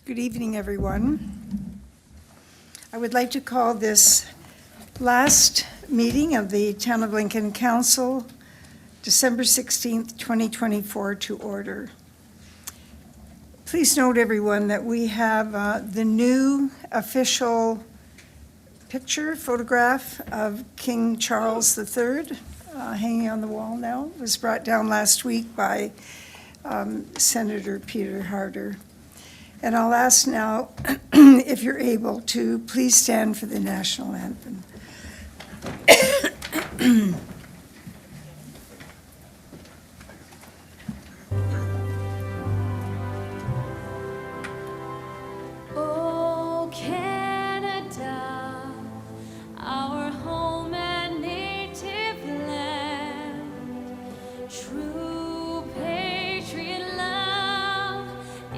Good evening, everyone. I would like to call this last meeting of the Town of Lincoln Council, December 16th, 2024, to order. Please note, everyone, that we have the new official photograph of King Charles III hanging on the wall now. It was brought down last week by Senator Peter Harder. And I'll ask now, if you're able to, please stand for the national anthem. Oh, Canada, our home and native land, true patriot love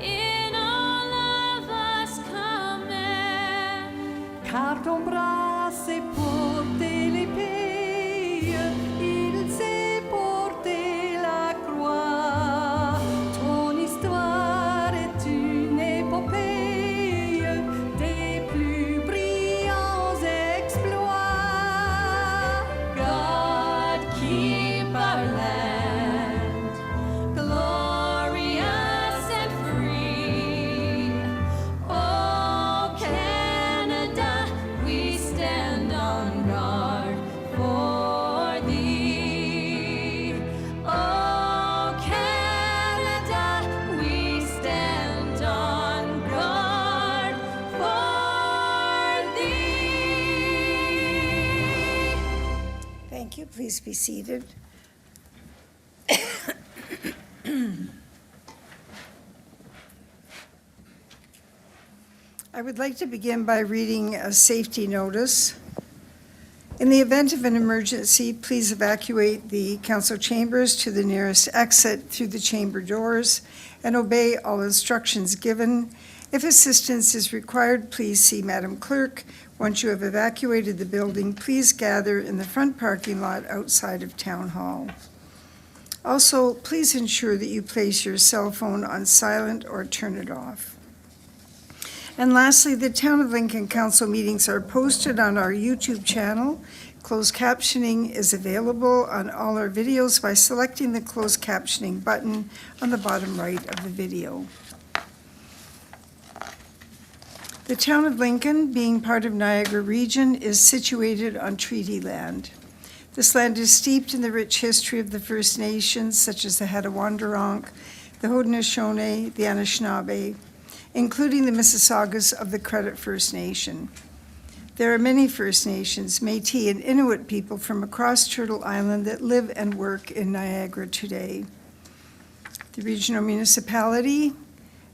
in all of us command. Car ton bras s'est porté l'épée, il s'est porté la croix. Ton histoire est une épopée des plus brillants exploits. God keep our land glorious and free. Oh, Canada, we stand on guard for thee. Oh, Canada, we stand on guard for thee. Thank you. Please be seated. I would like to begin by reading a safety notice. In the event of an emergency, please evacuate the council chambers to the nearest exit through the chamber doors and obey all instructions given. If assistance is required, please see Madam Clerk. Once you have evacuated the building, please gather in the front parking lot outside of Town Hall. Also, please ensure that you place your cell phone on silent or turn it off. And lastly, the Town of Lincoln Council meetings are posted on our YouTube channel. Closed captioning is available on all our videos by selecting the closed captioning button on the bottom right of the video. The Town of Lincoln, being part of Niagara Region, is situated on treaty land. This land is steeped in the rich history of the First Nations, such as the Hattawandurunk, the Haudenosaunee, the Anishinaabe, including the Mississaugas of the Credit First Nation. There are many First Nations, Métis, and Inuit people from across Turtle Island that live and work in Niagara today. The regional municipality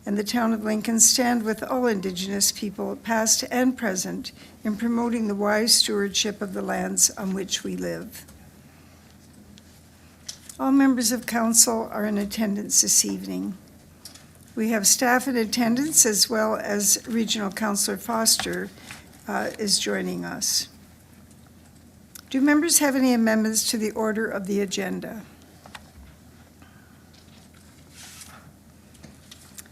and the Town of Lincoln stand with all Indigenous people, past and present, in promoting the wise stewardship of the lands on which we live. All members of council are in attendance this evening. We have staff in attendance, as well as Regional Councillor Foster is joining us. Do members have any amendments to the order of the agenda?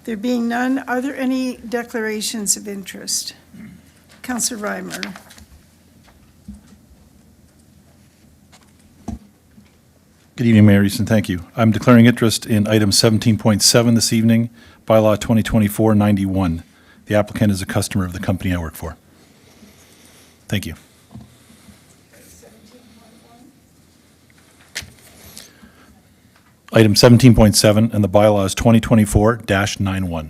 There being none, are there any declarations of interest? Councillor Reimer. Good evening, Mayor Easton. Thank you. I'm declaring interest in item 17.7 this evening, bylaw 2024-91. The applicant is a customer of the company I work for. Thank you. Item 17.7, and the bylaw is 2024-91.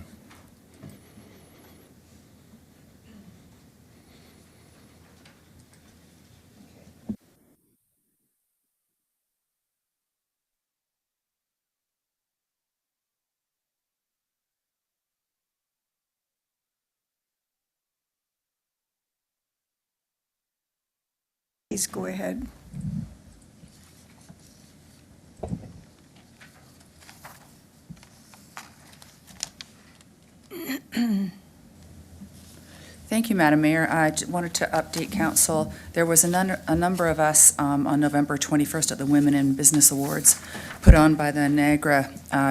Please go ahead. Thank you, Madam Mayor. I wanted to update council. There was a number of us on November 21st at the Women in Business Awards put on by the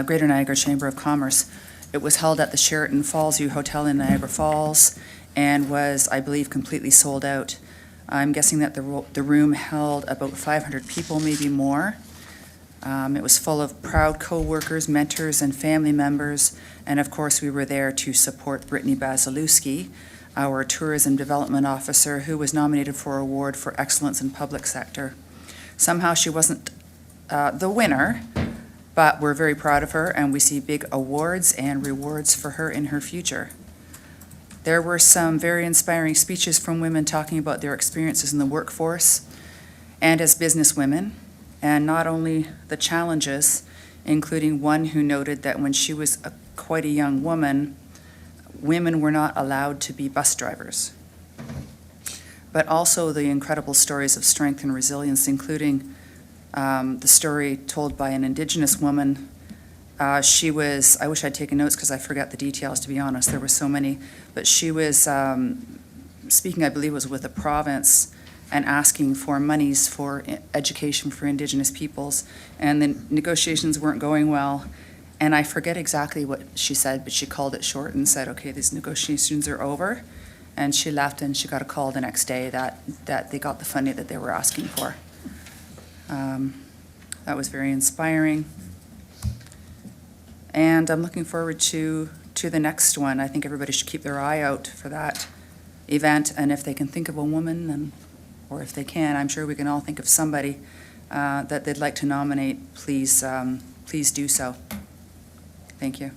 Greater Niagara Chamber of Commerce. It was held at the Sheraton Falls View Hotel in Niagara Falls and was, I believe, completely sold out. I'm guessing that the room held about 500 people, maybe more. It was full of proud co-workers, mentors, and family members, and of course, we were there to support Brittany Basilewski, our Tourism Development Officer, who was nominated for an award for excellence in public sector. Somehow she wasn't the winner, but we're very proud of her, and we see big awards and rewards for her in her future. There were some very inspiring speeches from women talking about their experiences in the workforce and as businesswomen, and not only the challenges, including one who noted that when she was quite a young woman, women were not allowed to be bus drivers. But also the incredible stories of strength and resilience, including the story told by an Indigenous woman. She was, I wish I'd taken notes because I forgot the details, to be honest, there were so many, but she was speaking, I believe it was with the province, and asking for monies for education for Indigenous peoples, and the negotiations weren't going well. And I forget exactly what she said, but she called it short and said, okay, these negotiations are over. And she left, and she got a call the next day that they got the funding that they were asking for. That was very inspiring. And I'm looking forward to the next one. I think everybody should keep their eye out for that event, and if they can think of a woman, or if they can, I'm sure we can all think of somebody that they'd like to nominate, please do so. Thank you.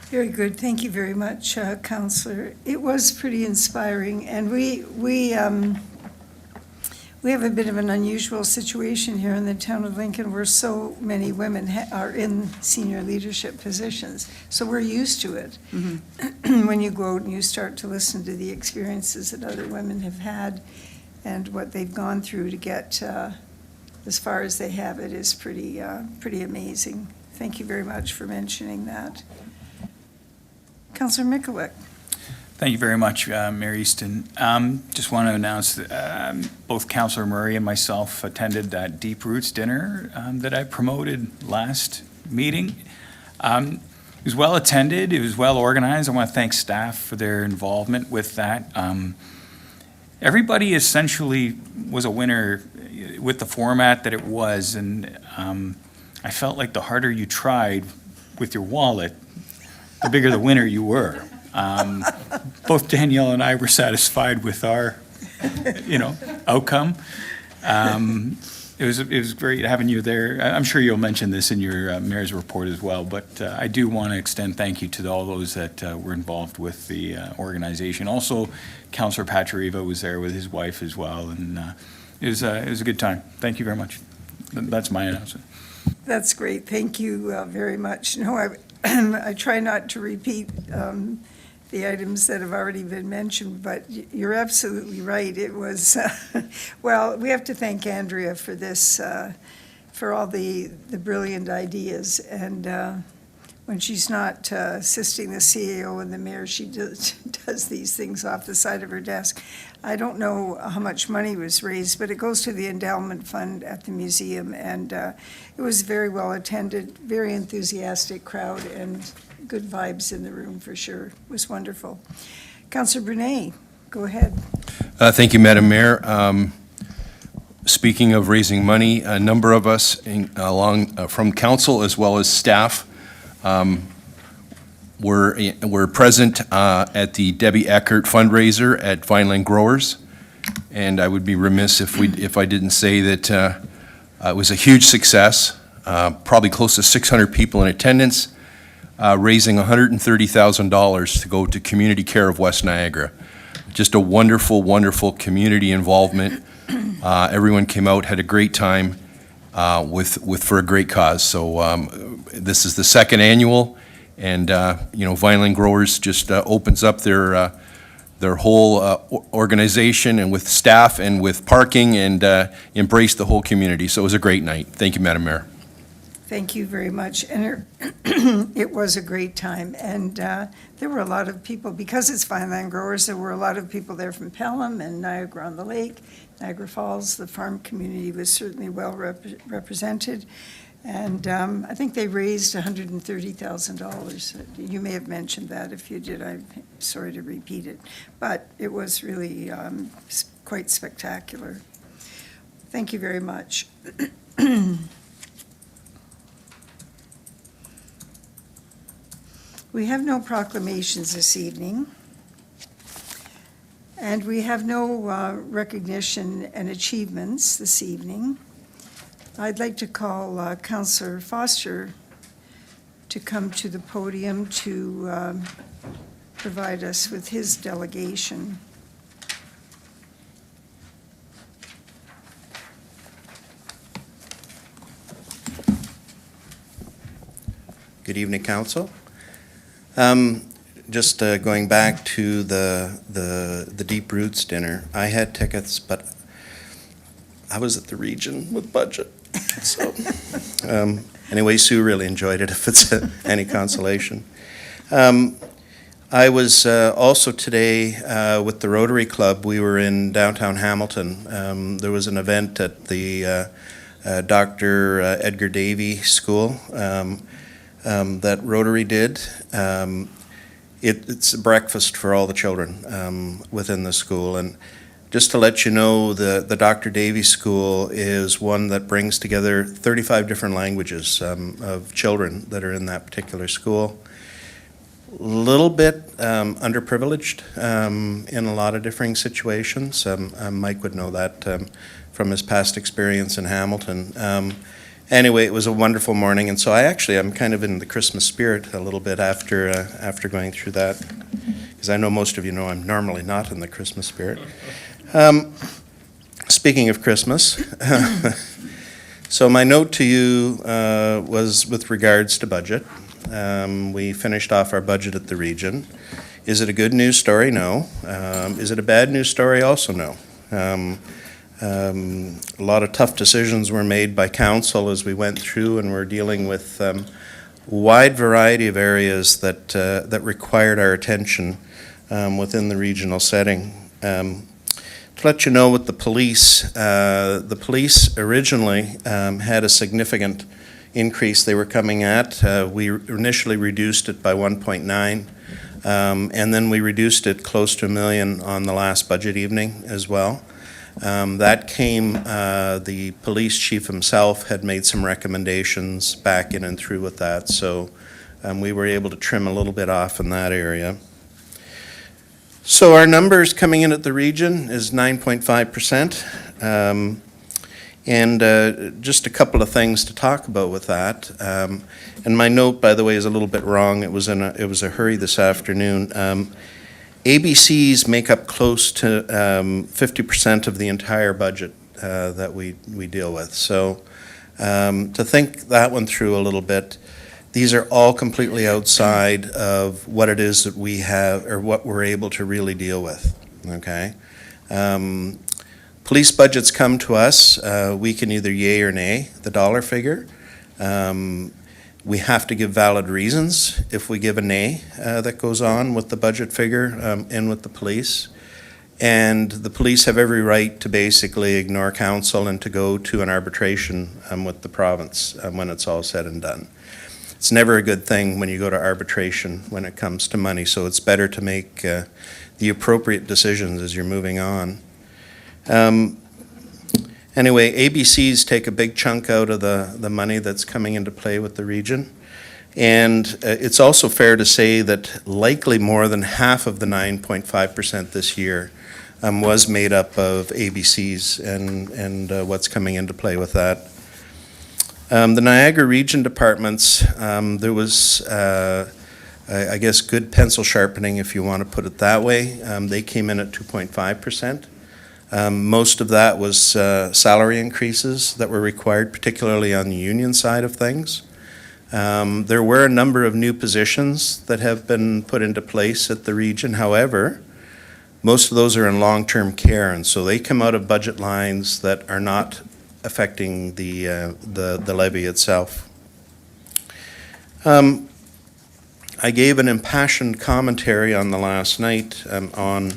Very good. Thank you very much, Councillor. It was pretty inspiring, and we have a bit of an unusual situation here in the town of Lincoln where so many women are in senior leadership positions. So we're used to it. Mm-hmm. When you go out and you start to listen to the experiences that other women have had and what they've gone through to get as far as they have, it is pretty amazing. Thank you very much for mentioning that. Councillor Mikulik. Thank you very much, Mayor Easton. Just want to announce that both Councillor Murray and myself attended that Deep Roots dinner that I promoted last meeting. It was well attended, it was well organized. I want to thank staff for their involvement with that. Everybody essentially was a winner with the format that it was, and I felt like the harder you tried with your wallet, the bigger the winner you were. Both Danielle and I were satisfied with our, outcome. It was great having you there. I'm sure you'll mention this in your mayor's report as well, but I do want to extend thank you to all those that were involved with the organization. Also, Councillor Patrieva was there with his wife as well, and it was a good time. Thank you very much. That's my announcement. That's great. Thank you very much. No, I try not to repeat the items that have already been mentioned, but you're absolutely right. It was, well, we have to thank Andrea for this, for all the brilliant ideas. And when she's not assisting the CAO and the mayor, she does these things off the side of her desk. I don't know how much money was raised, but it goes to the endowment fund at the museum, and it was very well attended, very enthusiastic crowd, and good vibes in the room for sure. It was wonderful. Councillor Brunet, go ahead. Thank you, Madam Mayor. Speaking of raising money, a number of us from council as well as staff were present at the Debbie Eckert fundraiser at Vineland Growers, and I would be remiss if I didn't say that it was a huge success. Probably close to 600 people in attendance, raising $130,000 to go to Community Care of West Niagara. Just a wonderful, wonderful community involvement. Everyone came out, had a great time for a great cause. So this is the second annual. And, Vineland Growers just opens up their whole organization and with staff and with parking and embraced the whole community. So it was a great night. Thank you, Madam Mayor. Thank you very much. And it was a great time. And there were a lot of people, because it's Vineland Growers, there were a lot of people there from Pelham and Niagara-on-the-Lake, Niagara Falls. The farm community was certainly well represented. And I think they raised $130,000. You may have mentioned that. If you did, I'm sorry to repeat it. But it was really quite spectacular. Thank you very much. We have no proclamations this evening. And we have no recognition and achievements this evening. I'd like to call Councillor Foster to come to the podium to provide us with his delegation. Good evening, Council. Just going back to the Deep Roots dinner, I had tickets, but I was at the region with budget. So, anyway, Sue really enjoyed it, if it's any consolation. I was also today with the Rotary Club. We were in downtown Hamilton. There was an event at the Dr. Edgar Davey School that Rotary did. It's a breakfast for all the children within the school. And just to let you know, the Dr. Davey School is one that brings together 35 different languages of children that are in that particular school. A little bit underprivileged in a lot of differing situations. Mike would know that from his past experience in Hamilton. Anyway, it was a wonderful morning, and so I'm kind of in the Christmas spirit a little bit after going through that, because I know most of you know I'm normally not in the Christmas spirit. Speaking of Christmas, so my note to you was with regards to budget. We finished off our budget at the region. Is it a good news story? No. Is it a bad news story? Also no. A lot of tough decisions were made by council as we went through, and we're dealing with a wide variety of areas that required our attention within the regional setting. To let you know, with the police originally had a significant increase they were coming at. We initially reduced it by 1.9, and then we reduced it close to $1 million on the last budget evening as well. That came, the police chief himself had made some recommendations back in and through with that, so we were able to trim a little bit off in that area. So our numbers coming in at the region is 9.5%. And just a couple of things to talk about with that. And my note, by the way, is a little bit wrong. It was a hurry this afternoon. ABCs make up close to 50% of the entire budget that we deal with. So to think that one through a little bit, these are all completely outside of what it is that we have or what we're able to really deal with, okay? Police budgets come to us. We can either yay or nay the dollar figure. We have to give valid reasons if we give a nay that goes on with the budget figure in with the police. And the police have every right to basically ignore council and to go to an arbitration with the province when it's all said and done. It's never a good thing when you go to arbitration when it comes to money, so it's better to make the appropriate decisions as you're moving on. Anyway, ABCs take a big chunk out of the money that's coming into play with the region. And it's also fair to say that likely more than half of the 9.5% this year was made up of ABCs and what's coming into play with that. The Niagara Region departments, there was, I guess, good pencil sharpening, if you want to put it that way. They came in at 2.5%. Most of that was salary increases that were required, particularly on the union side of things. There were a number of new positions that have been put into place at the region. However, most of those are in long-term care, and so they come out of budget lines that are not affecting the levy itself. I gave an impassioned commentary on the last night on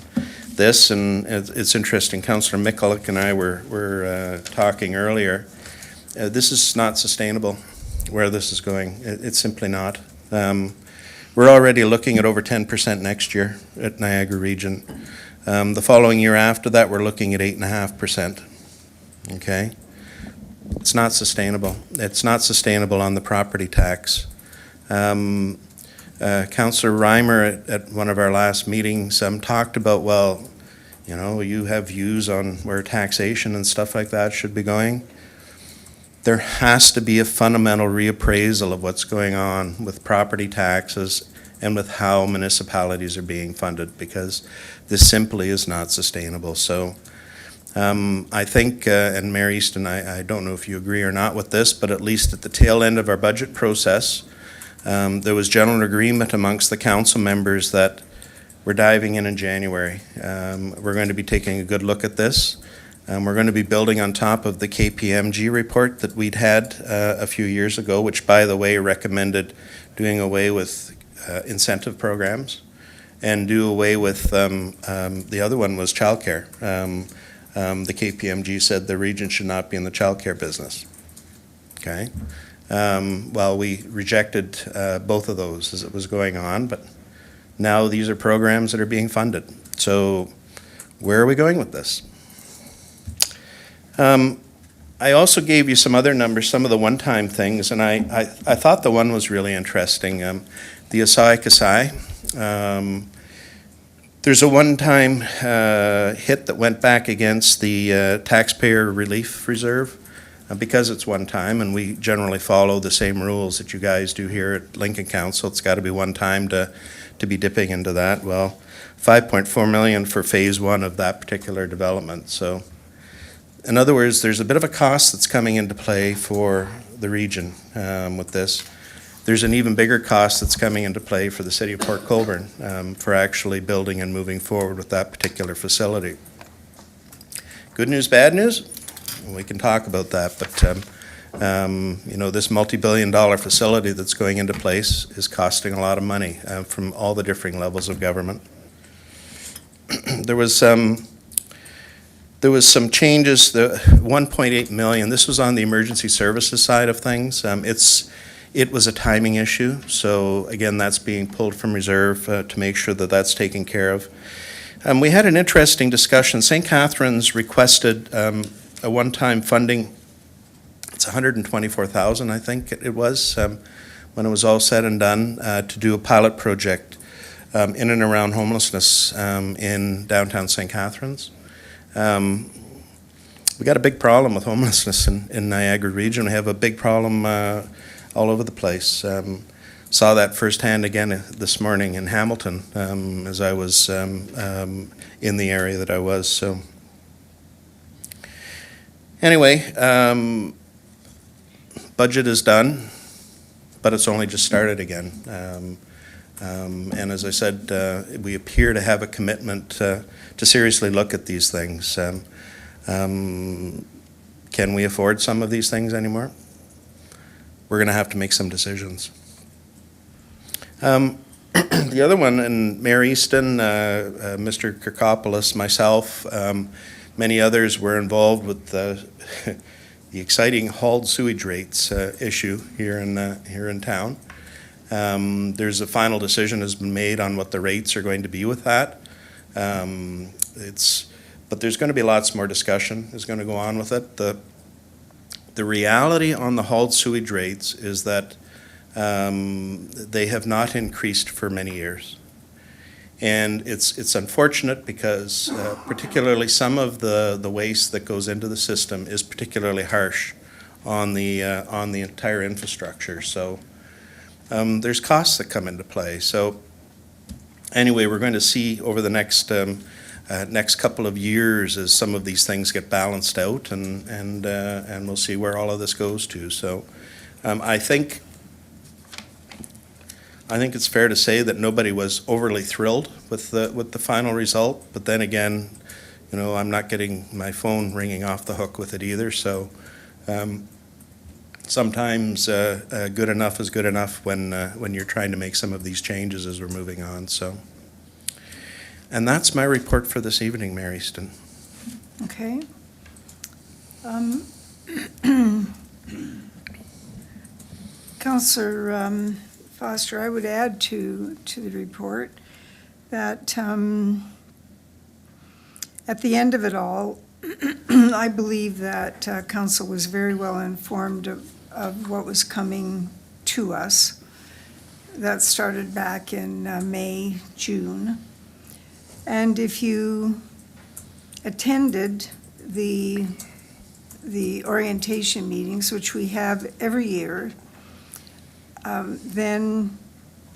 this, and it's interesting. Councillor Mikulik and I were talking earlier. This is not sustainable. where this is going. It's simply not. We're already looking at over 10% next year at Niagara Region. The following year after that, we're looking at 8.5%. Okay? It's not sustainable. It's not sustainable on the property tax. Councillor Reimer at one of our last meetings talked about, well, you know, you have views on where taxation and stuff like that should be going. There has to be a fundamental reappraisal of what's going on with property taxes and with how municipalities are being funded, because this simply is not sustainable. So I think, and Mayor Easton, I don't know if you agree or not with this, but at least at the tail end of our budget process, there was general agreement amongst the council members that we're diving in January. We're going to be taking a good look at this. We're going to be building on top of the KPMG report that we'd had a few years ago, which, by the way, recommended doing away with incentive programs and do away with, the other one was childcare. The KPMG said the region should not be in the childcare business. Okay? Well, we rejected both of those as it was going on, but now these are programs that are being funded. So where are we going with this? I also gave you some other numbers, some of the one-time things, and I thought the one was really interesting. The Asai Kasai. There's a one-time hit that went back against the taxpayer relief reserve because it's one time, and we generally follow the same rules that you guys do here at Lincoln Council. It's got to be one time to be dipping into that. Well, $5.4 million for phase one of that particular development. So, in other words, there's a bit of a cost that's coming into play for the region with this. There's an even bigger cost that's coming into play for the city of Port Colborne for actually building and moving forward with that particular facility. Good news, bad news? We can talk about that, but you know, this multi-billion-dollar facility that's going into place is costing a lot of money from all the differing levels of government. There was some changes. The 1.8 million. This was on the emergency services side of things. It was a timing issue, so again, that's being pulled from reserve to make sure that that's taken care of. We had an interesting discussion. St. Catharines requested a one-time funding. It's $124,000, I think it was, when it was all said and done, to do a pilot project in and around homelessness in downtown St. Catharines. We got a big problem with homelessness in Niagara Region. We have a big problem all over the place. Saw that firsthand again this morning in Hamilton as I was in the area that I was. So anyway, budget is done, but it's only just started again. And as I said, we appear to have a commitment to seriously look at these things. Can we afford some of these things anymore? We're going to have to make some decisions. The other one, and Mayor Easton, Mr. Kirkopoulos, myself, many others were involved with the exciting hauled sewage rates issue here in town. There's a final decision has been made on what the rates are going to be with that. But there's going to be lots more discussion is going to go on with it. The reality on the hauled sewage rates is that they have not increased for many years. And it's unfortunate because particularly some of the waste that goes into the system is particularly harsh on the entire infrastructure. So there's costs that come into play. So anyway, we're going to see over the next couple of years as some of these things get balanced out, and we'll see where all of this goes to. So I think it's fair to say that nobody was overly thrilled with the final result. But then again, you know, I'm not getting my phone ringing off the hook with it either. So sometimes good enough is good enough when you're trying to make some of these changes as we're moving on. So. And that's my report for this evening, Mayor Easton. Okay. Counselor Foster, I would add to the report that at the end of it all, I believe that council was very well informed of what was coming to us. That started back in May, June. And if you attended the orientation meetings, which we have every year, then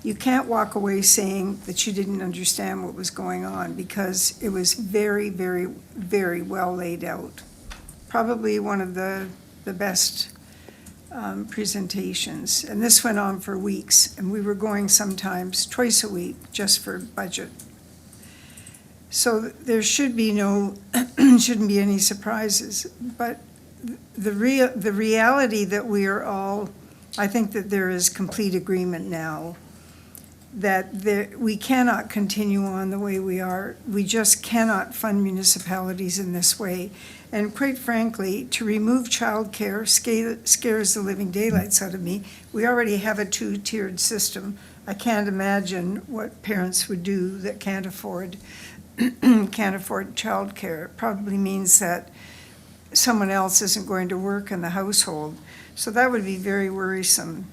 you can't walk away saying that you didn't understand what was going on, because it was very, very, very well laid out. Probably one of the best presentations. And this went on for weeks, and we were going sometimes twice a week just for budget. So there should be shouldn't be any surprises. But the reality that we are all, I think that there is complete agreement now that we cannot continue on the way we are. We just cannot fund municipalities in this way. And quite frankly, to remove childcare scares the living daylights out of me. We already have a two-tiered system. I can't imagine what parents would do that can't afford childcare. It probably means that someone else isn't going to work in the household. So that would be very worrisome.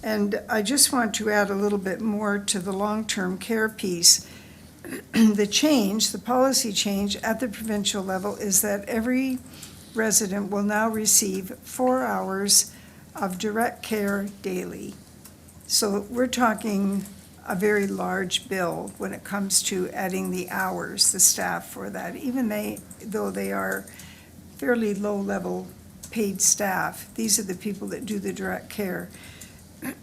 And I just want to add a little bit more to the long-term care piece. The policy change at the provincial level is that every resident will now receive 4 hours of direct care daily. So we're talking a very large bill when it comes to adding the hours, the staff for that. Even though they are fairly low-level paid staff, these are the people that do the direct care.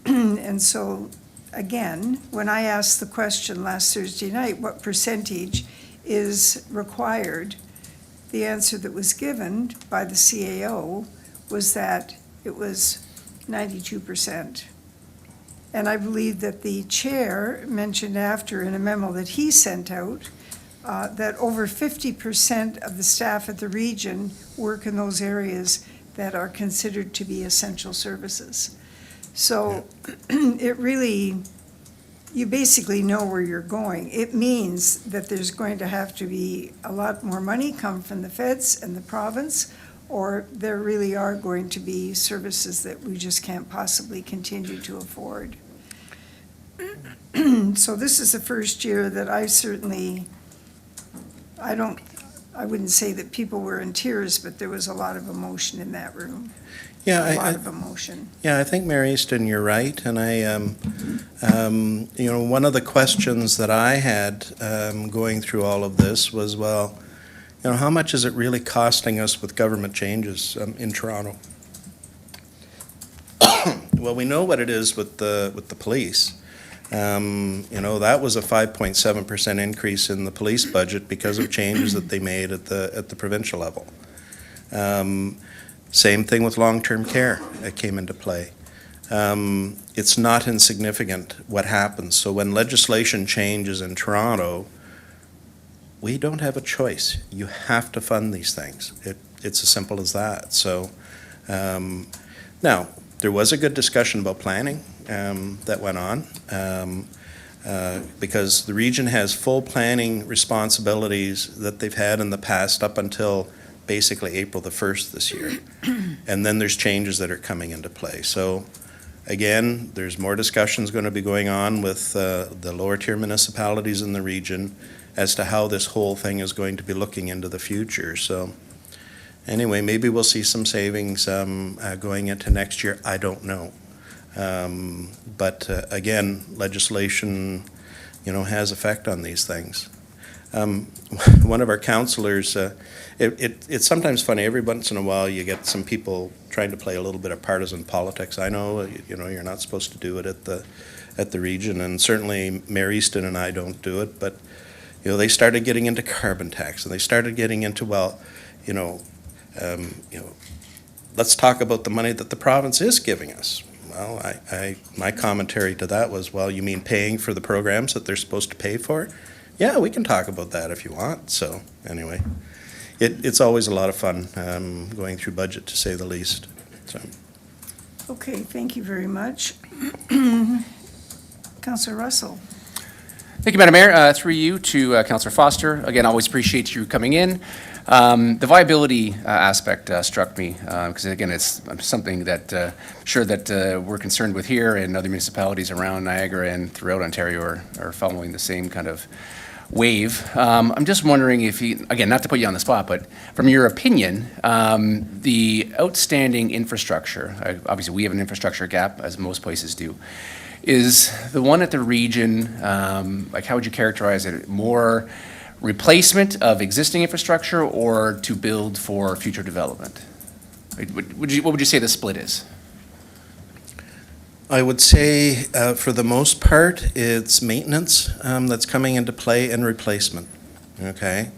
And so, again, when I asked the question last Thursday night, what percentage is required, the answer that was given by the CAO was that it was 92%. And I believe that the chair mentioned after in a memo that he sent out that over 50% of the staff at the region work in those areas that are considered to be essential services. So it really, you basically know where you're going. It means that there's going to have to be a lot more money come from the feds and the province, or there really are going to be services that we just can't possibly continue to afford. So this is the first year that I wouldn't say that people were in tears, but there was a lot of emotion in that room. Yeah, A lot of emotion. Yeah, I think, Mary Easton, you're right, and one of the questions that I had going through all of this was, well, how much is it really costing us with government changes in Toronto? Well, we know what it is with the police. That was a 5.7% increase in the police budget because of changes that they made at the provincial level. Same thing with long-term care that came into play. It's not insignificant what happens. So when legislation changes in Toronto, we don't have a choice. You have to fund these things. It's as simple as that. So now, there was a good discussion about planning that went on because the region has full planning responsibilities that they've had in the past up until basically April the 1st this year. And then there's changes that are coming into play. So again, there's more discussions going to be going on with the lower tier municipalities in the region as to how this whole thing is going to be looking into the future. So anyway, maybe we'll see some savings going into next year. I don't know. But again, legislation, has effect on these things. One of our counselors, it's sometimes funny, every once in a while you get some people trying to play a little bit of partisan politics. I know, you're not supposed to do it at the region, and certainly Mayor Easton and I don't do it, but, they started getting into carbon tax, and they started getting into, let's talk about the money that the province is giving us. Well, my commentary to that was, well, you mean paying for the programs that they're supposed to pay for? Yeah, we can talk about that if you want. So anyway, it's always a lot of fun going through budget, to say the least. So. Okay, thank you very much. Councillor Russell. Thank you, Madam Mayor. Through you to Councillor Foster. Again, always appreciate you coming in. The viability aspect struck me, because again, it's something that sure that we're concerned with here, and other municipalities around Niagara and throughout Ontario are following the same kind of wave. I'm just wondering if you, again, not to put you on the spot, but from your opinion, the outstanding infrastructure, obviously we have an infrastructure gap, as most places do, is the one at the region, like how would you characterize it? More replacement of existing infrastructure or to build for future development? What would you say the split is? I would say, for the most part, it's maintenance that's coming into play and replacement, okay?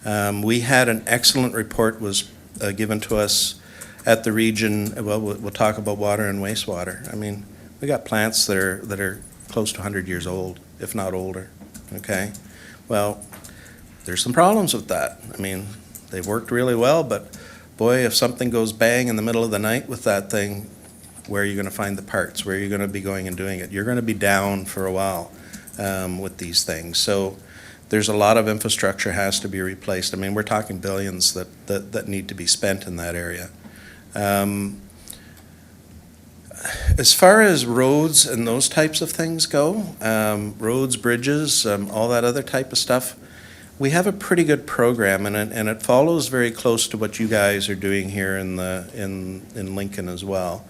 We had an excellent report was given to us at the region. Well, we'll talk about water and wastewater. I mean, we got plants that are close to 100 years old, if not older, okay? Well, there's some problems with that. I mean, they've worked really well, but boy, if something goes bang in the middle of the night with that thing, where are you going to find the parts? Where are you going to be going and doing it? You're going to be down for a while with these things. So there's a lot of infrastructure has to be replaced. I mean, we're talking billions that need to be spent in that area. As far as roads and those types of things go, roads, bridges, all that other type of stuff, we have a pretty good program, and it follows very close to what you guys are doing here in Lincoln as well.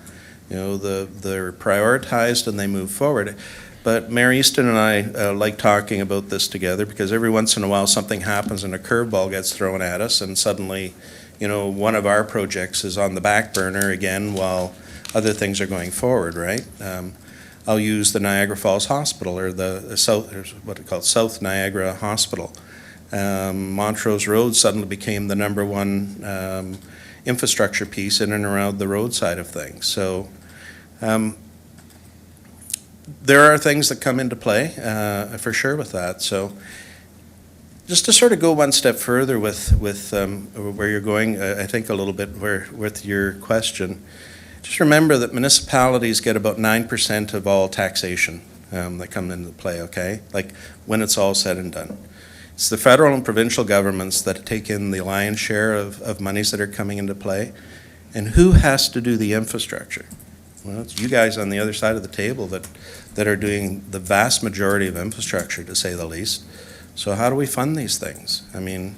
You know, they're prioritized and they move forward. But Mayor Easton and I like talking about this together, because every once in a while something happens and a curveball gets thrown at us, and suddenly, you know, one of our projects is on the back burner again while other things are going forward, right? I'll use the Niagara Falls Hospital, or the South, or what it called South Niagara Hospital. Montrose Road suddenly became the #1 infrastructure piece in and around the roadside of things. So there are things that come into play for sure with that. So just to sort of go one step further with where you're going, I think a little bit with your question, just remember that municipalities get about 9% of all taxation that come into play, okay? Like when it's all said and done. It's the federal and provincial governments that take in the lion's share of monies that are coming into play. And who has to do the infrastructure? Well, it's you guys on the other side of the table that are doing the vast majority of infrastructure, to say the least. So how do we fund these things? I mean,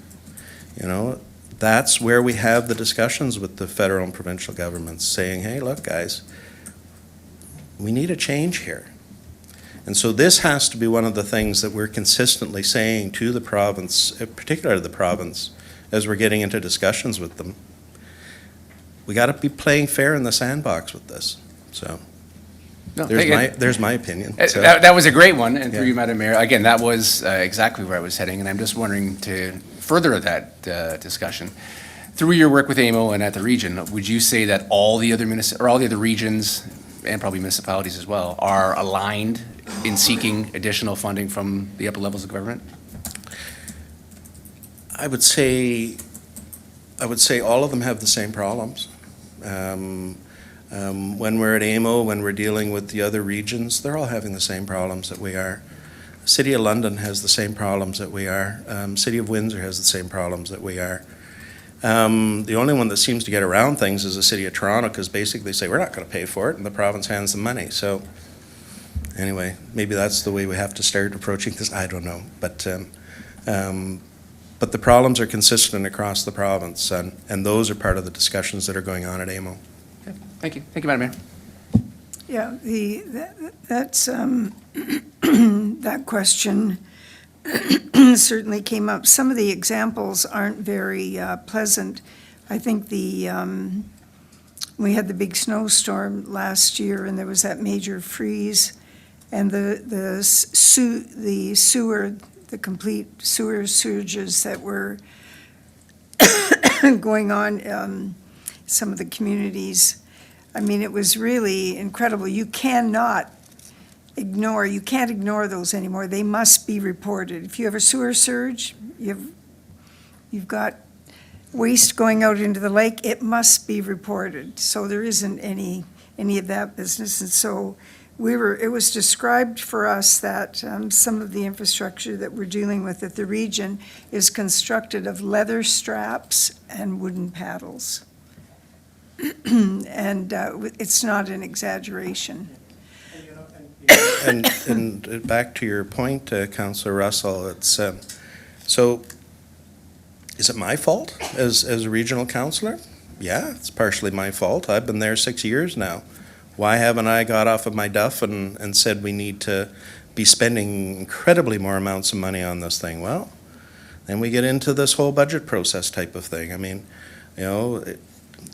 you know, that's where we have the discussions with the federal and provincial governments saying, hey, look, guys, we need a change here. And so this has to be one of the things that we're consistently saying to the province, particularly the province, as we're getting into discussions with them. We got to be playing fair in the sandbox with this. So No, there's my opinion. So, That was a great one, and through Yeah. you, Madam Mayor, again, that was exactly where I was heading, and I'm just wondering to further that discussion. Through your work with AMO and at the region, would you say that all the other regions, and probably municipalities as well, are aligned in seeking additional funding from the upper levels of government? I would say all of them have the same problems. When we're at AMO, when we're dealing with the other regions, they're all having the same problems that we are. City of London has the same problems that we are. City of Windsor has the same problems that we are. The only one that seems to get around things is the City of Toronto, because basically they say, we're not going to pay for it, and the province hands them money. So anyway, maybe that's the way we have to start approaching this. I don't know. But the problems are consistent across the province, and those are part of the discussions that are going on at AMO. Okay. Thank you. Thank you, Madam Mayor. Yeah, that's that question certainly came up. Some of the examples aren't very pleasant. I think we had the big snowstorm last year, and there was that major freeze, and the complete sewer surges that were going on some of the communities. I mean, it was really incredible. You can't ignore those anymore. They must be reported. If you have a sewer surge, you've got waste going out into the lake, it must be reported. So there isn't any any of that business. And so it was described for us that some of the infrastructure that we're dealing with at the region is constructed of leather straps and wooden paddles. And it's not an exaggeration. And back to your point, Councillor Russell, it's, so is it my fault as a regional councillor? Yeah, it's partially my fault. I've been there 6 years now. Why haven't I got off of my duff and said we need to be spending incredibly more amounts of money on this thing? Well, then we get into this whole budget process type of thing. I mean, you know,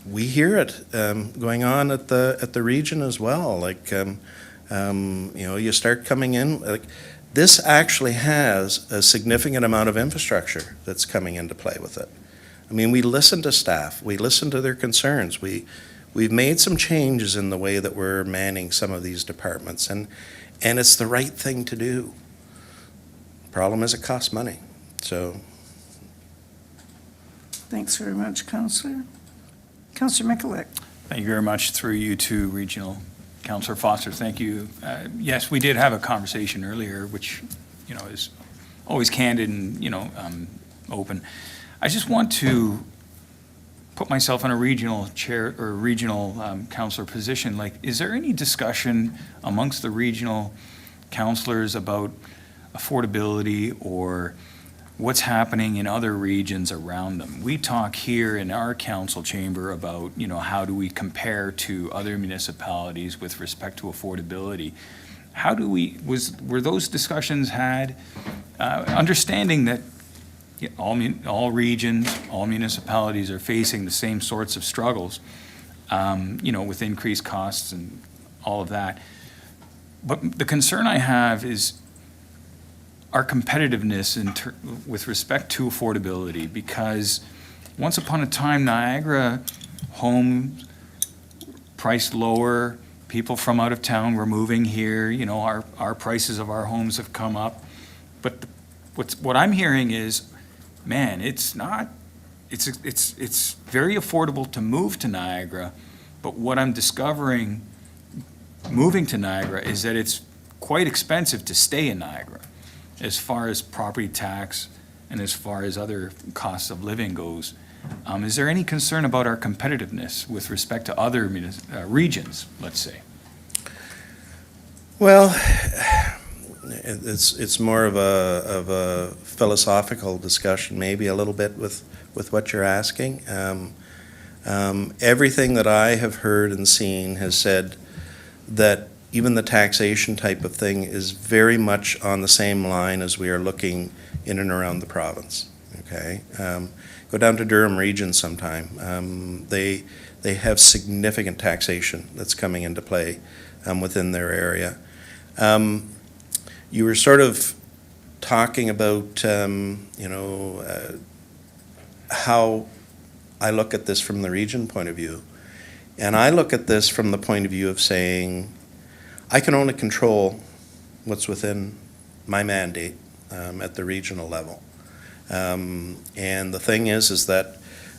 we hear it going on at the region as well. Like, you know, you start coming in, like, this actually has a significant amount of infrastructure that's coming into play with it. I mean, we listen to staff, we listen to their concerns, we've made some changes in the way that we're manning some of these departments, and it's the right thing to do. Problem is, it costs money, so. Thanks very much, Councillor. Councillor Mikulik. Thank you very much. Through you to Regional Councillor Foster. Thank you. Yes, we did have a conversation earlier, which, you know, is always candid and, you know, open. I just want to put myself in a regional chair or regional councillor position. Like, is there any discussion amongst the regional councillors about affordability or what's happening in other regions around them? We talk here in our council chamber about, you know, how do we compare to other municipalities with respect to affordability? How do we, were those discussions had, understanding that all regions, all municipalities are facing the same sorts of struggles, you know, with increased costs and all of that. But the concern I have is our competitiveness with respect to affordability, because once upon a time, Niagara homes priced lower, people from out of town were moving here, you know, our prices of our homes have come up. But what I'm hearing is, man, it's very affordable to move to Niagara, but what I'm discovering moving to Niagara is that it's quite expensive to stay in Niagara, as far as property tax and as far as other costs of living goes. Is there any concern about our competitiveness with respect to other regions, let's say? Well, it's more of a philosophical discussion, maybe a little bit with what you're asking. Everything that I have heard and seen has said that even the taxation type of thing is very much on the same line as we are looking in and around the province, okay? Go down to Durham Region sometime. They have significant taxation that's coming into play within their area. You were sort of talking about, you know, how I look at this from the region point of view. And I look at this from the point of view of saying, I can only control what's within my mandate at the regional level. And the thing is that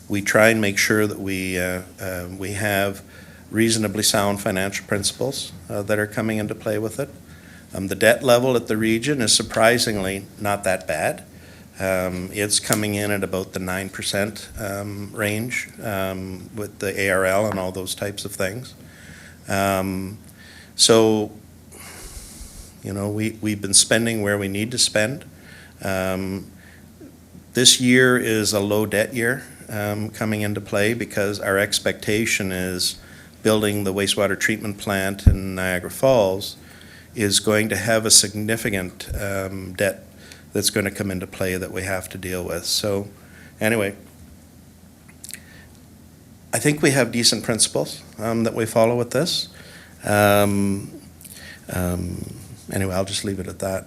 we try and make sure that we have reasonably sound financial principles that are coming into play with it. The debt level at the region is surprisingly not that bad. It's coming in at about the 9% range with the ARL and all those types of things. So, you know, we've been spending where we need to spend. This year is a low debt year coming into play because our expectation is building the wastewater treatment plant in Niagara Falls is going to have a significant debt that's going to come into play that we have to deal with. So anyway, I think we have decent principles that we follow with this. Anyway, I'll just leave it at that.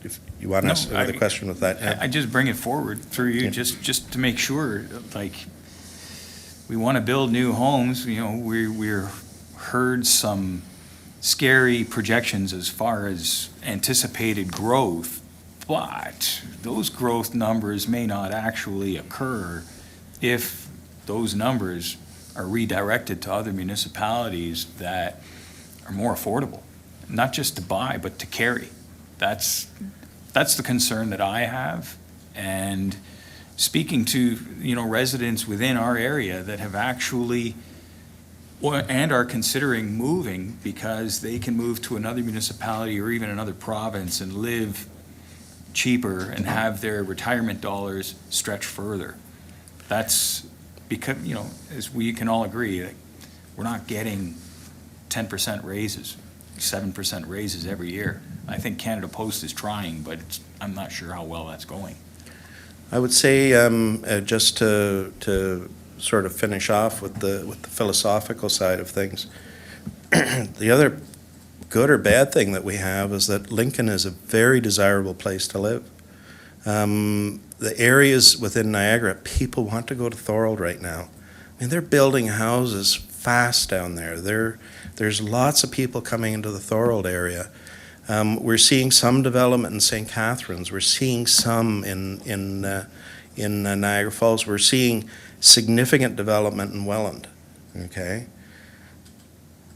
If you want to ask another question with that. Yeah. I just bring it forward through you, Yeah. just to make sure, like, we want to build new homes, you know, we're heard some scary projections as far as anticipated growth, but those growth numbers may not actually occur if those numbers are redirected to other municipalities that are more affordable, not just to buy, but to carry. That's the concern that I have. And speaking to, residents within our area that have actually, and are considering moving because they can move to another municipality or even another province and live cheaper and have their retirement dollars stretch further. That's because, as we can all agree, like, we're not getting 10% raises, 7% raises every year. I think Canada Post is trying, but I'm not sure how well that's going. I would say, just to sort of finish off with the philosophical side of things, the other good or bad thing that we have is that Lincoln is a very desirable place to live. The areas within Niagara, people want to go to Thorold right now. I mean, they're building houses fast down there. There's lots of people coming into the Thorold area. We're seeing some development in St. Catharines. We're seeing some in Niagara Falls. We're seeing significant development in Welland, okay?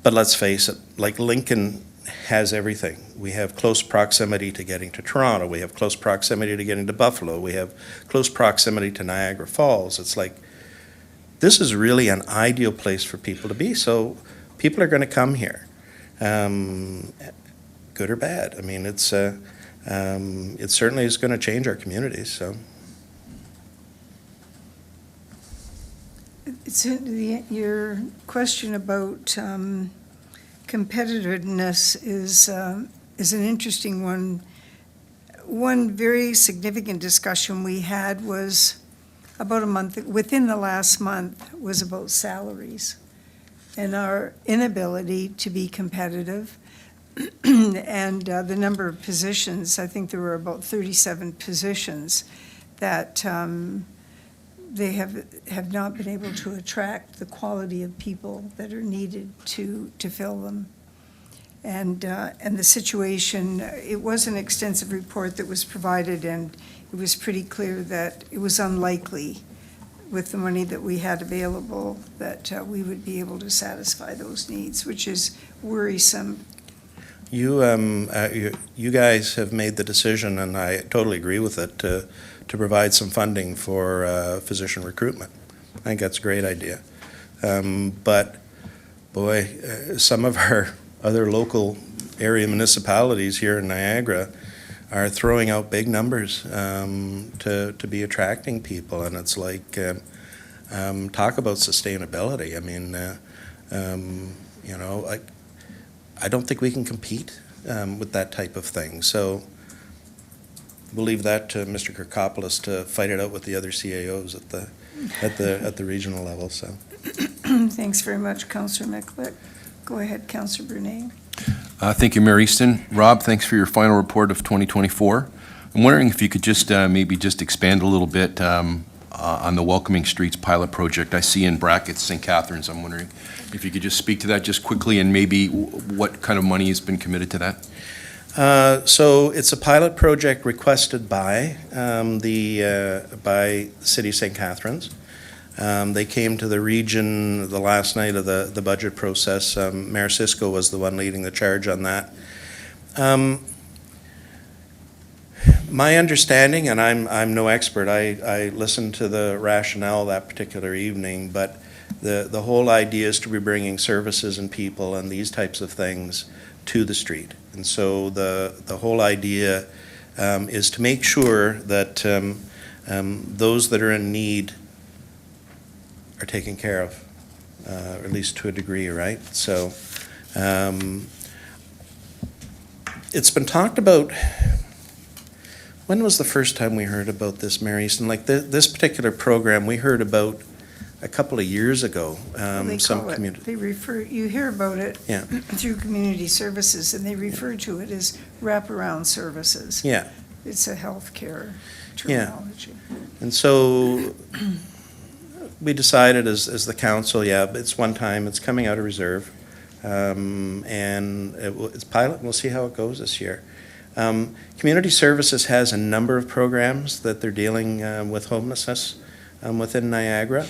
But let's face it, like Lincoln has everything. We have close proximity to getting to Toronto. We have close proximity to getting to Buffalo. We have close proximity to Niagara Falls. It's like, this is really an ideal place for people to be. So people are going to come here, good or bad. I mean, it certainly is going to change our communities, so. Your question about competitiveness is an interesting one. One very significant discussion we had was about a month, within the last month, was about salaries and our inability to be competitive. And the number of positions, I think there were about 37 positions that they have not been able to attract the quality of people that are needed to fill them. And the situation, it was an extensive report that was provided, and it was pretty clear that it was unlikely with the money that we had available that we would be able to satisfy those needs, which is worrisome. You guys have made the decision, and I totally agree with it, to provide some funding for physician recruitment. I think that's a great idea. But boy, some of our other local area municipalities here in Niagara are throwing out big numbers to be attracting people, and it's like, talk about sustainability. I mean, I don't think we can compete with that type of thing. So we'll leave that to Mr. Kirkopoulos to fight it out with the other CAOs at the regional level. So Thanks very much, Councillor Miklick. Go ahead, Councillor Brunet. Thank you, Mayor Easton. Rob, thanks for your final report of 2024. I'm wondering if you could just maybe just expand a little bit on the Welcoming Streets pilot project. I see in brackets St. Catharines. I'm wondering if you could just speak to that just quickly, and maybe what kind of money has been committed to that? So it's a pilot project requested by the City of St. Catharines. They came to the region the last night of the budget process. Mayor Cisco was the one leading the charge on that. My understanding, and I'm no expert, I listened to the rationale that particular evening, but the whole idea is to be bringing services and people and these types of things to the street. And so the whole idea is to make sure that those that are in need are taken care of, or at least to a degree, right? So it's been talked about. When was the first time we heard about this, Mary Easton? Like this particular program, we heard about a couple of years ago. They Some call it, community. they refer, you hear about it Yeah. through community services, and they refer to it as wraparound services. Yeah. It's a healthcare Yeah. terminology. And so we decided as the council, yeah, it's one time, it's coming out of reserve. And it's pilot, and we'll see how it goes this year. Community Services has a number of programs that they're dealing with homelessness within Niagara.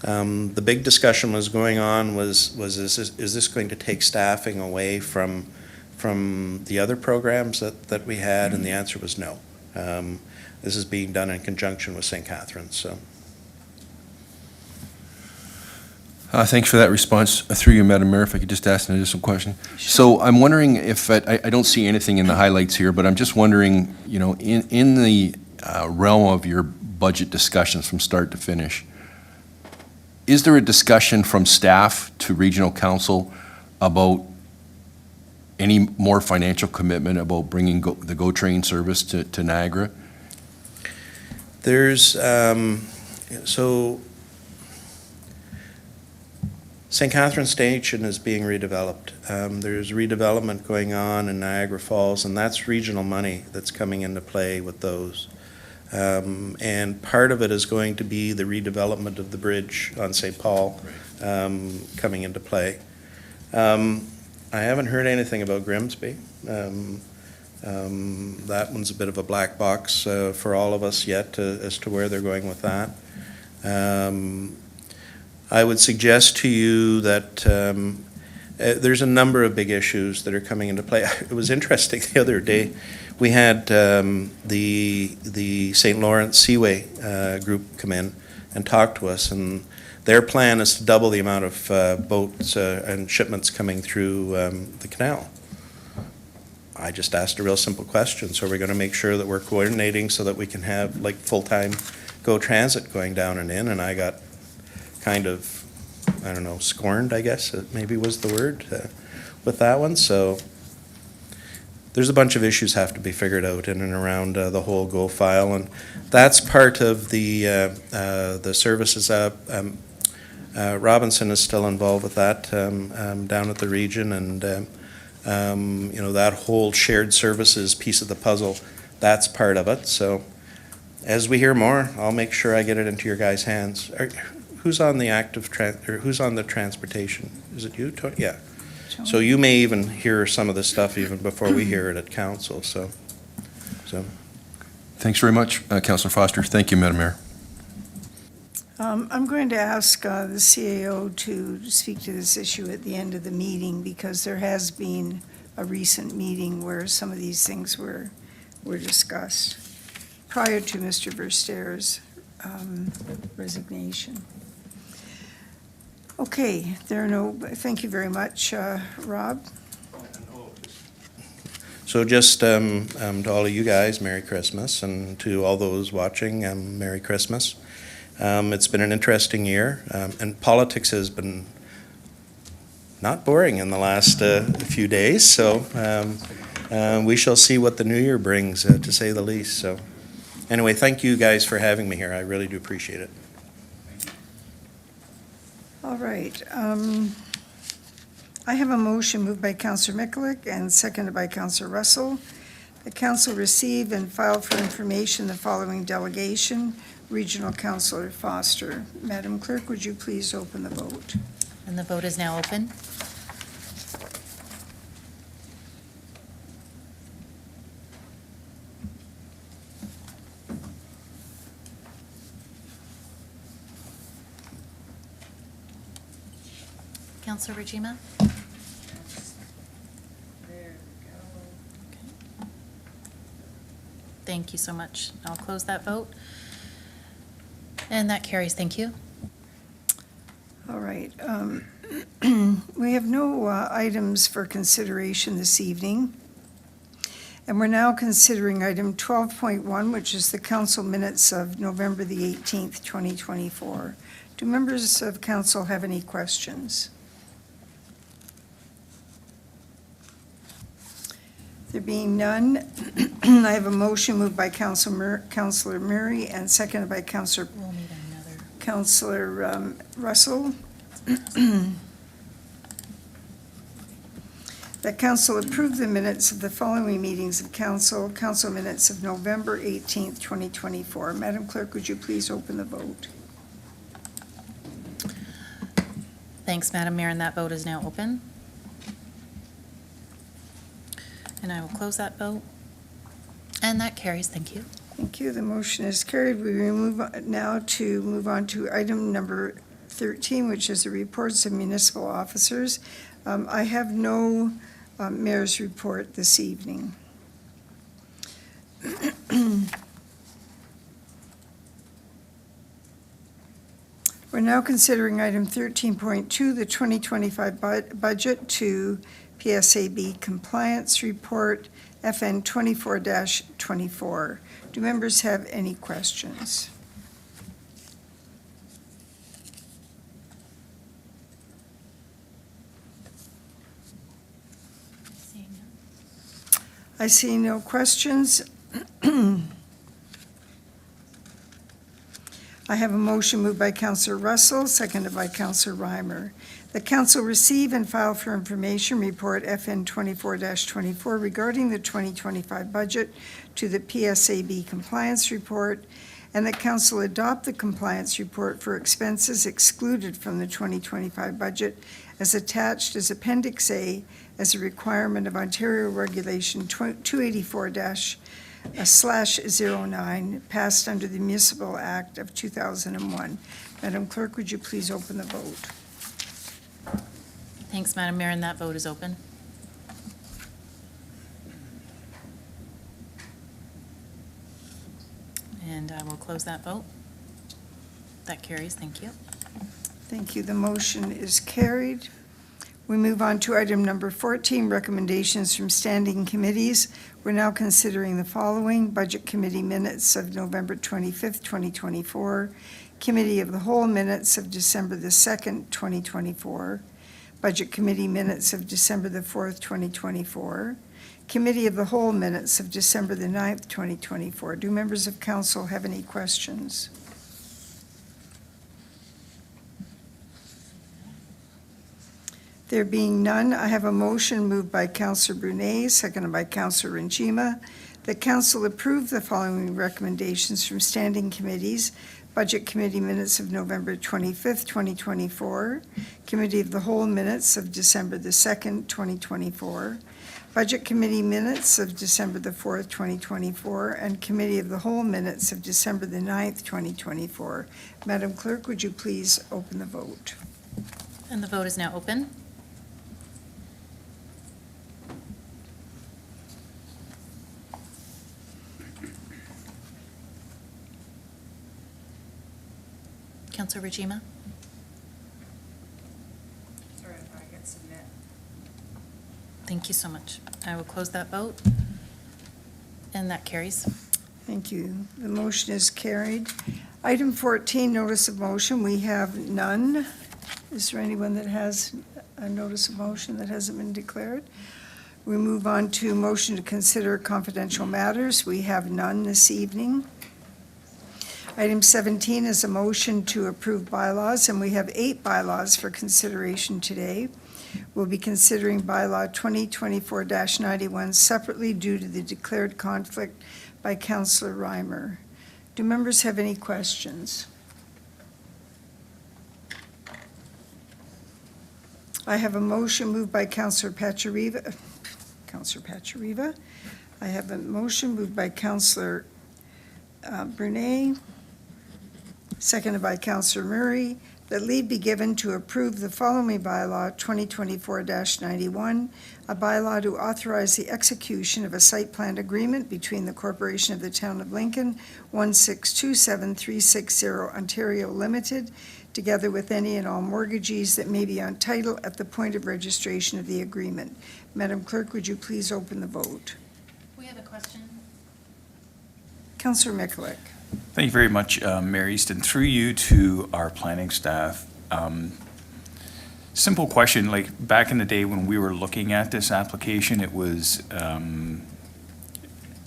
The big discussion was going on was is this going to take staffing away from the other programs that we had? And the answer was no. This is being done in conjunction with St. Catharines, so. Thanks for that response. Through you, Madam Mayor, if I could just ask an additional question. So I'm wondering if, I don't see anything in the highlights here, but I'm just wondering, you know, in the realm of your budget discussions from start to finish, is there a discussion from staff to regional council about any more financial commitment about bringing the GO Train service to Niagara? There's, so St. Catharines Station is being redeveloped. There's redevelopment going on in Niagara Falls, and that's regional money that's coming into play with those. And part of it is going to be the redevelopment of the bridge on St. Paul coming into play. I haven't heard anything about Grimsby. That one's a bit of a black box for all of us yet as to where they're going with that. I would suggest to you that there's a number of big issues that are coming into play. It was interesting the other day, we had the St. Lawrence Seaway group come in and talk to us, and their plan is to double the amount of boats and shipments coming through the canal. I just asked a real simple question. So we're going to make sure that we're coordinating so that we can have like full-time GO Transit going down and in, and I got kind of, I don't know, scorned, I guess, maybe was the word, with that one. So there's a bunch of issues have to be figured out in and around the whole GO file, and that's part of the services. Robinson is still involved with that down at the region, and you know, that whole shared services piece of the puzzle, that's part of it. So as we hear more, I'll make sure I get it into your guys' hands. Who's on the or who's on the transportation? Is it you, Tony? Yeah. So you may even hear some of this stuff even before we hear it at council, so. Thanks very much, Councillor Foster. Thank you, Madam Mayor. I'm going to ask the CAO to speak to this issue at the end of the meeting, because there has been a recent meeting where some of these things were discussed prior to Mr. Verster's resignation. Okay, thank you very much, Rob. So just to all of you guys, Merry Christmas, and to all those watching, Merry Christmas. It's been an interesting year, and politics has been not boring in the last few days, so we shall see what the new year brings, to say the least. So anyway, thank you guys for having me here. I really do appreciate it. All right. I have a motion moved by Councillor Mikulik and seconded by Councillor Russell. The council receive and file for information the following delegation. Regional Councillor Foster. Madam Clerk, would you please open the vote? And the vote is now open. Councillor Regima? Thank you so much. I'll close that vote. And that carries. Thank you. All right. We have no items for consideration this evening. And we're now considering item 12.1, which is the council minutes of November the 18th, 2024. Do members of council have any questions? There being none, I have a motion moved by Councillor Murray and seconded by Councillor We'll need another. Russell. That council approve the minutes of the following meetings of council minutes of November 18th, 2024. Madam Clerk, would you please open the vote? Thanks, Madam Mayor, and that vote is now open. And I will close that vote. And that carries. Thank you. Thank you. The motion is carried. We will move on to item number 13, which is the reports of municipal officers. I have no mayor's report this evening. We're now considering item 13.2, the 2025 budget to PSAB compliance report, FN 24-24. Do members have any questions? Seeing none. I see no questions. I have a motion moved by Councillor Russell, seconded by Councillor Reimer. The council receive and file for information report FN 24-24 regarding the 2025 budget to the PSAB compliance report, and the council adopt the compliance report for expenses excluded from the 2025 budget as attached as Appendix A as a requirement of Ontario Regulation 284-/09 passed under the Municipal Act of 2001. Madam Clerk, would you please open the vote? Thanks, Madam Mayor, and that vote is open. And I will close that vote. That carries, thank you. Thank you. The motion is carried. We move on to item number 14, recommendations from standing committees. We're now considering the following: Budget Committee minutes of November 25th, 2024, Committee of the Whole minutes of December the 2nd, 2024, Budget Committee minutes of December the 4th, 2024, Committee of the Whole minutes of December the 9th, 2024. Do members of council have any questions? There being none, I have a motion moved by Councillor Brunet, seconded by Councillor Renchima, that council approve the following recommendations from standing committees: Budget Committee minutes of November 25th, 2024, Committee of the Whole minutes of December the 2nd, 2024, Budget Committee minutes of December the 4th, 2024, and Committee of the Whole minutes of December the 9th, 2024. Madam Clerk, would you please open the vote? And the vote is now open. Councillor Rajima? Sorry, I hit submit. Thank you so much. I will close that vote. And that carries. Thank you. The motion is carried. Item 14, notice of motion. We have none. Is there anyone that has a notice of motion that hasn't been declared? We move on to motion to consider confidential matters. We have none this evening. Item 17 is a motion to approve bylaws, and we have 8 bylaws for consideration today. We'll be considering bylaw 2024-91 separately due to the declared conflict by Councillor Reimer. Do members have any questions? I have a motion moved by Councillor Pachariva. I have a motion moved by Councillor Brunet, seconded by Councillor Murray, that leave be given to approve the following bylaw, 2024-91, a bylaw to authorize the execution of a site plan agreement between the Corporation of the Town of Lincoln, 1627360 Ontario Limited, together with any and all mortgagees that may be on title at the point of registration of the agreement. Madam Clerk, would you please open the vote? We have a question. Councillor Mikulik. Thank you very much, Mayor Easton. Through you to our planning staff, simple question, like back in the day when we were looking at this application, it was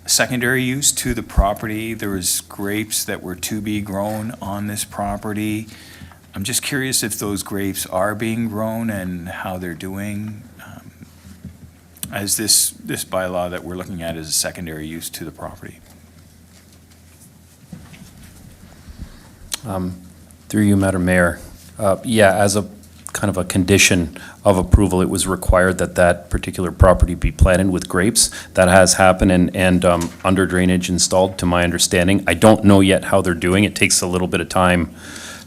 secondary use to the property. There was grapes that were to be grown on this property. I'm just curious if those grapes are being grown and how they're doing, as this bylaw that we're looking at is a secondary use to the property. Through you, Madam Mayor. Yeah, as a kind of a condition of approval, it was required that that particular property be planted with grapes. That has happened and under drainage installed, to my understanding. I don't know yet how they're doing. It takes a little bit of time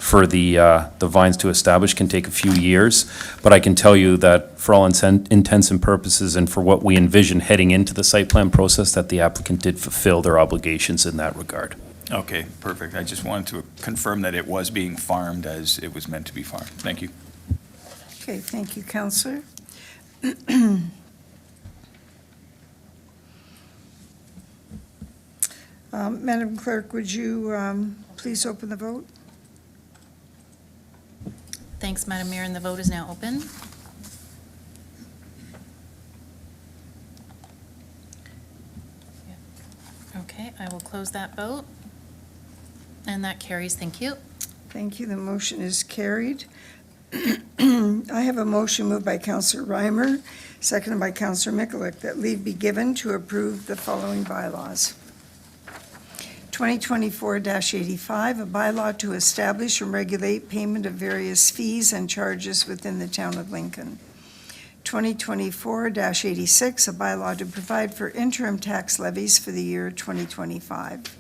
for the vines to establish can take a few years. But I can tell you that for all intents and purposes and for what we envision heading into the site plan process, that the applicant did fulfill their obligations in that regard. Okay, perfect. I just wanted to confirm that it was being farmed as it was meant to be farmed. Thank you. Okay, thank you, Counselor. Madam Clerk, would you please open the vote? Thanks, Madam Mayor, and the vote is now open. Okay, I will close that vote. And that carries, thank you. Thank you. The motion is carried. I have a motion moved by Counselor Reimer, seconded by Counselor Mikulik, that leave be given to approve the following bylaws. 2024-85, a bylaw to establish and regulate payment of various fees and charges within the town of Lincoln. 2024-86, a bylaw to provide for interim tax levies for the year 2025.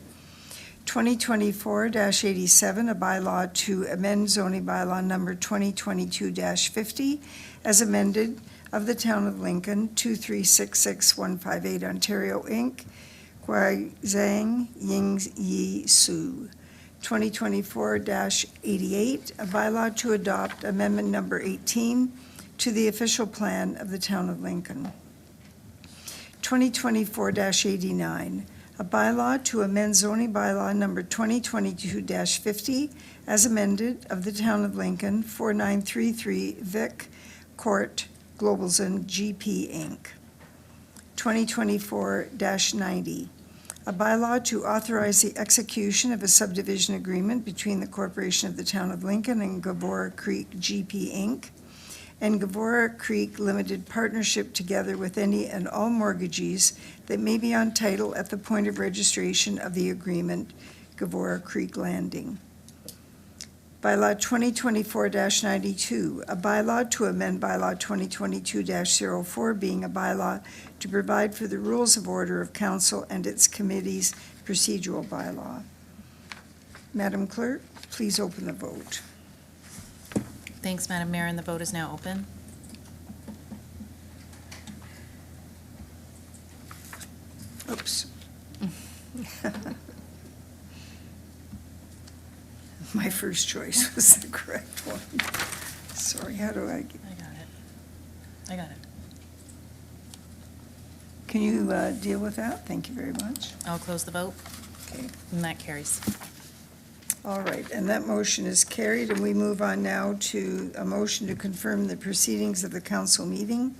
2024-87, a bylaw to amend zoning bylaw number 2022-50 as amended of the town of Lincoln, 2366158 Ontario, Inc., Kwai Zhang Ying Yi Su. 2024-88, a bylaw to adopt amendment number 18 to the official plan of the town of Lincoln. 2024-89, a bylaw to amend zoning bylaw number 2022-50 as amended of the town of Lincoln, 4933 Vic Court, Globalson GP Inc. 2024-90, a bylaw to authorize the execution of a subdivision agreement between the Corporation of the Town of Lincoln and Gavora Creek GP Inc. and Gavora Creek Limited Partnership together with any and all mortgagees that may be on title at the point of registration of the agreement, Gavora Creek Landing. Bylaw 2024-92, a bylaw to amend bylaw 2022-04, being a bylaw to provide for the rules of order of council and its committees procedural bylaw. Madam Clerk, please open the vote. Thanks, Madam Mayor, and the vote is now open. Oops. My first choice was the correct one. Sorry, how do I, I got it. I got it. can you deal with that? Thank you very much. I'll close the vote, Okay. and that carries. All right, and that motion is carried, and we move on now to a motion to confirm the proceedings of the council meeting.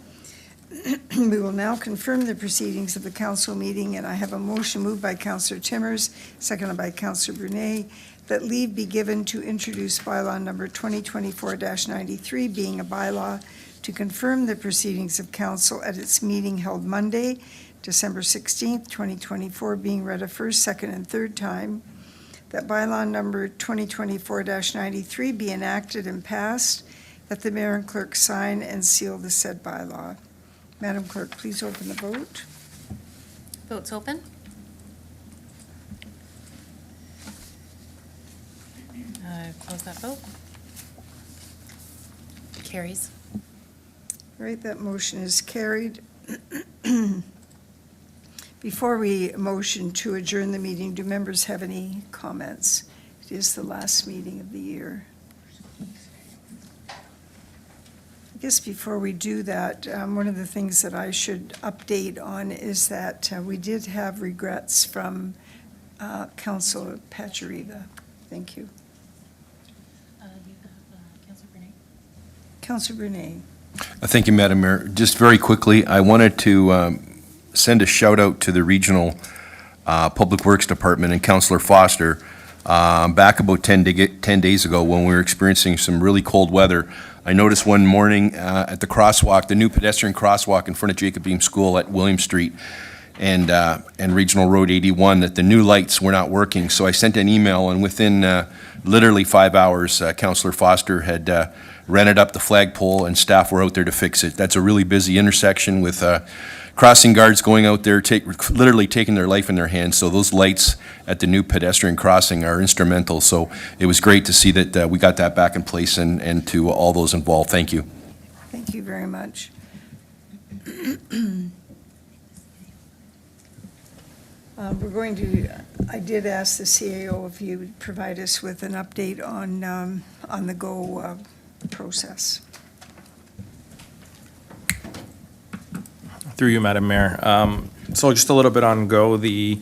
We will now confirm the proceedings of the council meeting, and I have a motion moved by Councillor Timmers, seconded by Councillor Brunet, that leave be given to introduce bylaw number 2024-93, being a bylaw to confirm the proceedings of council at its meeting held Monday, December 16th, 2024, being read a first, second, and third time, that bylaw number 2024-93 be enacted and passed, that the mayor and clerk sign and seal the said bylaw. Madam Clerk, please open the vote. Vote's open. Close that vote. Carries. All right, that motion is carried. Before we motion to adjourn the meeting, do members have any comments? It is the last meeting of the year. I guess before we do that, one of the things that I should update on is that we did have regrets from Councilor Pachariva. Thank you. You have Councilor Brunet. Councilor Brunet. Thank you, Madam Mayor. Just very quickly, I wanted to send a shout out to the Regional Public Works Department and Councillor Foster. Back about 10 days ago, when we were experiencing some really cold weather, I noticed one morning at the crosswalk, the new pedestrian crosswalk in front of Jacob Beam School at William Street and Regional Road 81, that the new lights were not working. So I sent an email, and within literally 5 hours, Councillor Foster had rented up the flagpole, and staff were out there to fix it. That's a really busy intersection with crossing guards going out there, literally taking their life in their hands. So those lights at the new pedestrian crossing are instrumental. So it was great to see that we got that back in place, and to all those involved, thank you. Thank you very much. We're going to, I did ask the CAO if you would provide us with an update on the GO process. Through you, Madam Mayor. So just a little bit on GO, the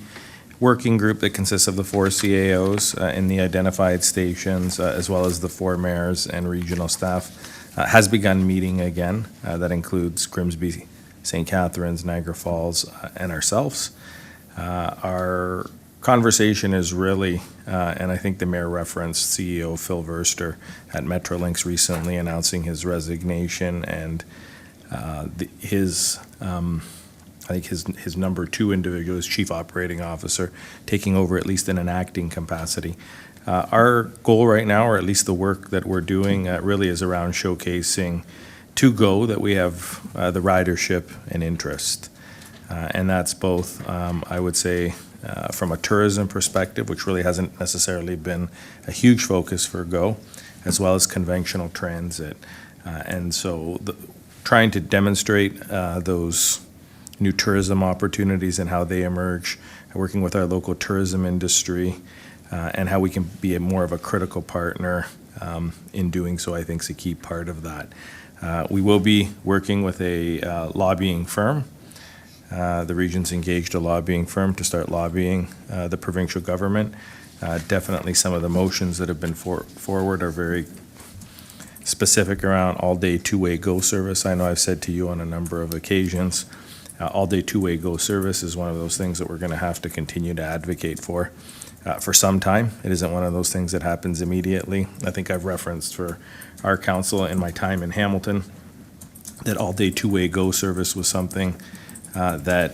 working group that consists of the 4 CAOs in the identified stations, as well as the 4 mayors and regional staff, has begun meeting again. That includes Grimsby, St. Catharines, Niagara Falls, and ourselves. Our conversation is really, and I think the mayor referenced CEO Phil Verster at Metrolinx recently announcing his resignation, and I think his number 2 individual is Chief Operating Officer, taking over at least in an acting capacity. Our goal right now, or at least the work that we're doing, really is around showcasing to GO that we have the ridership and interest. And that's both, I would say, from a tourism perspective, which really hasn't necessarily been a huge focus for GO, as well as conventional transit. And so trying to demonstrate those new tourism opportunities and how they emerge, working with our local tourism industry, and how we can be more of a critical partner in doing so, I think is a key part of that. We will be working with a lobbying firm. The region's engaged a lobbying firm to start lobbying the provincial government. Definitely some of the motions that have been forward are very specific around all-day two-way GO service. I know I've said to you on a number of occasions, all-day two-way GO service is one of those things that we're going to have to continue to advocate for some time. It isn't one of those things that happens immediately. I think I've referenced for our council in my time in Hamilton that all-day two-way GO service was something that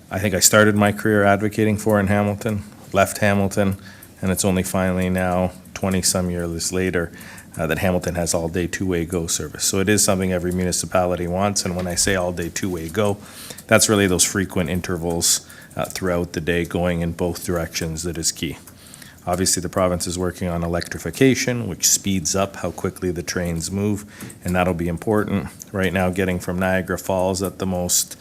I think I started my career advocating for in Hamilton, left Hamilton, and it's only finally now, 20-some years later, that Hamilton has all-day two-way GO service. So it is something every municipality wants, and when I say all-day two-way GO, that's really those frequent intervals throughout the day going in both directions that is key. Obviously, the province is working on electrification, which speeds up how quickly the trains move, and that'll be important. Right now, getting from Niagara Falls at the most,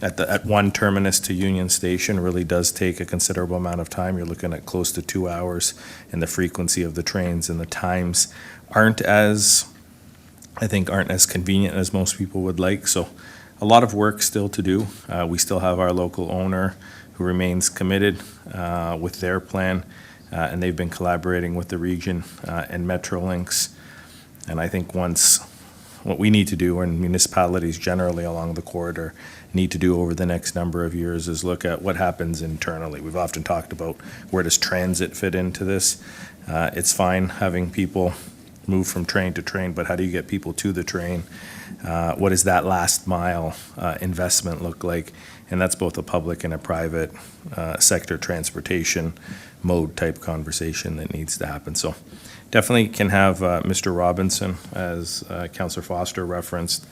at one terminus to Union Station really does take a considerable amount of time. You're looking at close to 2 hours, and the frequency of the trains and the times aren't as convenient as most people would like. So a lot of work still to do. We still have our local owner who remains committed with their plan, and they've been collaborating with the region and Metrolinx. And I think what we need to do, and municipalities generally along the corridor need to do over the next number of years, is look at what happens internally. We've often talked about where does transit fit into this. It's fine having people move from train to train, but how do you get people to the train? What does that last mile investment look like? And that's both a public and a private sector transportation mode type conversation that needs to happen. So definitely can have Mr. Robinson, as Councillor Foster referenced,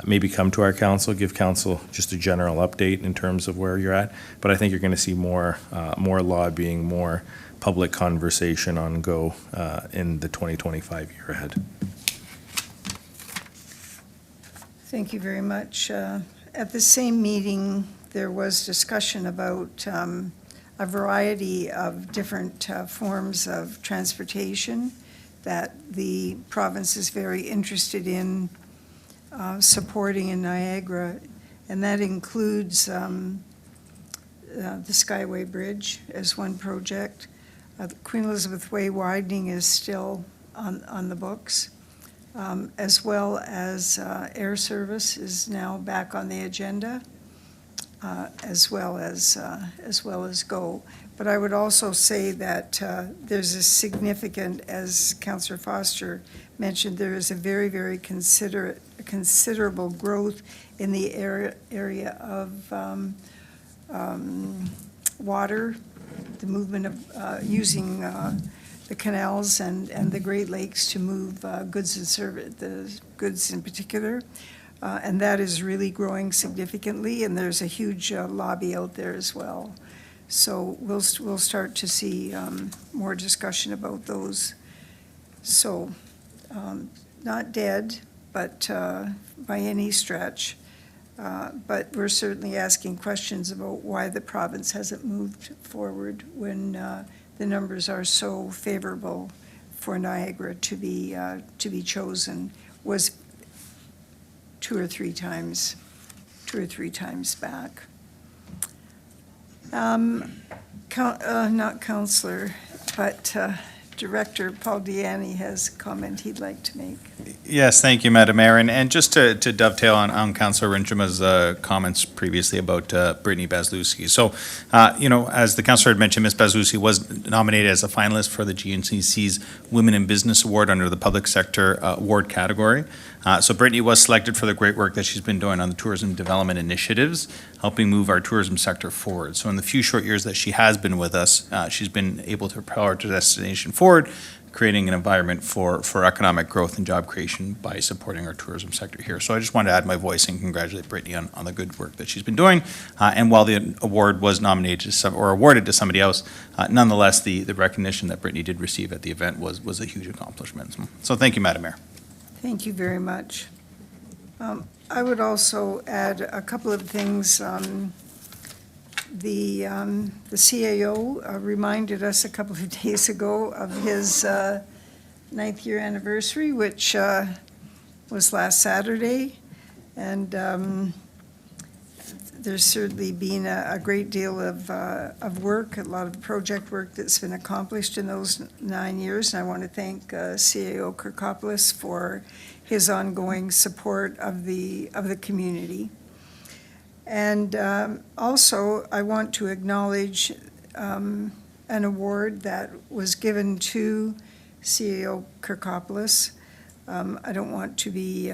maybe come to our council, give council just a general update in terms of where you're at. But I think you're going to see more lobbying, more public conversation on GO in the 2025 year ahead. Thank you very much. At the same meeting, there was discussion about a variety of different forms of transportation that the province is very interested in supporting in Niagara, and that includes the Skyway Bridge as one project. The Queen Elizabeth Way widening is still on the books, as well as air service is now back on the agenda, as well as GO. But I would also say that there's a significant, as Councillor Foster mentioned, there is a very, very considerable growth in the area of water, the movement of using the canals and the Great Lakes to move goods and the goods in particular. And that is really growing significantly, and there's a huge lobby out there as well. So we'll start to see more discussion about those. So, not dead, but by any stretch. But we're certainly asking questions about why the province hasn't moved forward when the numbers are so favorable for Niagara to be chosen. Was two or three times back. Not Counselor, but Director Paul Deanne has a comment he'd like to make. Yes, thank you, Madam Mayor. And just to dovetail on Councillor Rinchema's comments previously about Brittany Bazlewski. So, as the councillor had mentioned, Ms. Bazlewski was nominated as a finalist for the GNCC's Women in Business Award under the Public Sector Award category. So Brittany was selected for the great work that she's been doing on the tourism development initiatives, helping move our tourism sector forward. So in the few short years that she has been with us, she's been able to propel our destination forward, creating an environment for economic growth and job creation by supporting our tourism sector here. So I just wanted to add my voice and congratulate Brittany on the good work that she's been doing. And while the award was nominated to awarded to somebody else, nonetheless, the recognition that Brittany did receive at the event was a huge accomplishment. So thank you, Madam Mayor. Thank you very much. I would also add a couple of things. The CAO reminded us a couple of days ago of his 9th year anniversary, which was last Saturday. And there's certainly been a great deal of work, a lot of project work that's been accomplished in those 9 years. And I want to thank CAO Kirkopoulos for his ongoing support of the community. And also, I want to acknowledge an award that was given to CAO Kirkopoulos. I don't want to be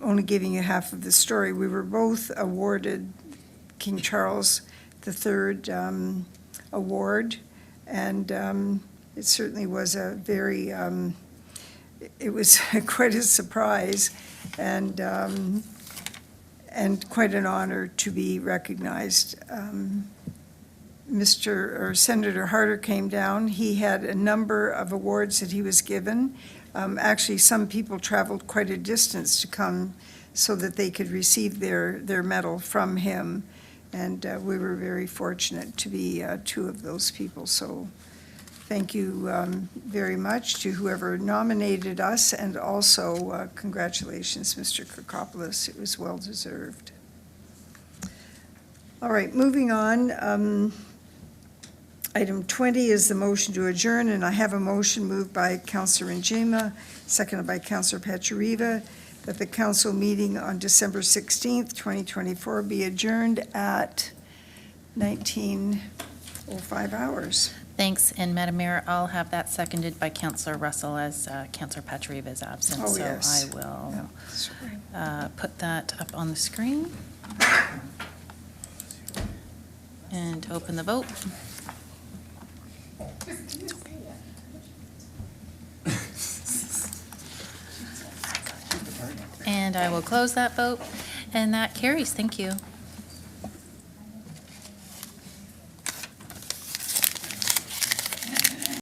only giving you half of the story. We were both awarded King Charles III award, and it certainly was a very, it was quite a surprise and quite an honor to be recognized. Senator Harder came down. He had a number of awards that he was given. Actually, some people traveled quite a distance to come so that they could receive their medal from him. And we were very fortunate to be two of those people. So thank you very much to whoever nominated us, and also congratulations, Mr. Kirkopoulos. It was well deserved. All right, moving on. Item 20 is the motion to adjourn, and I have a motion moved by Councillor Njema, seconded by Councillor Pachuriva, that the council meeting on December 16th, 2024 be adjourned at 19:05 hours. Thanks, and Madam Mayor, I'll have that seconded by Councillor Russell as Councillor Pachuriva is absent. Oh, yes. So I will put that up on the screen and open the vote. And I will close that vote, and that carries. Thank you.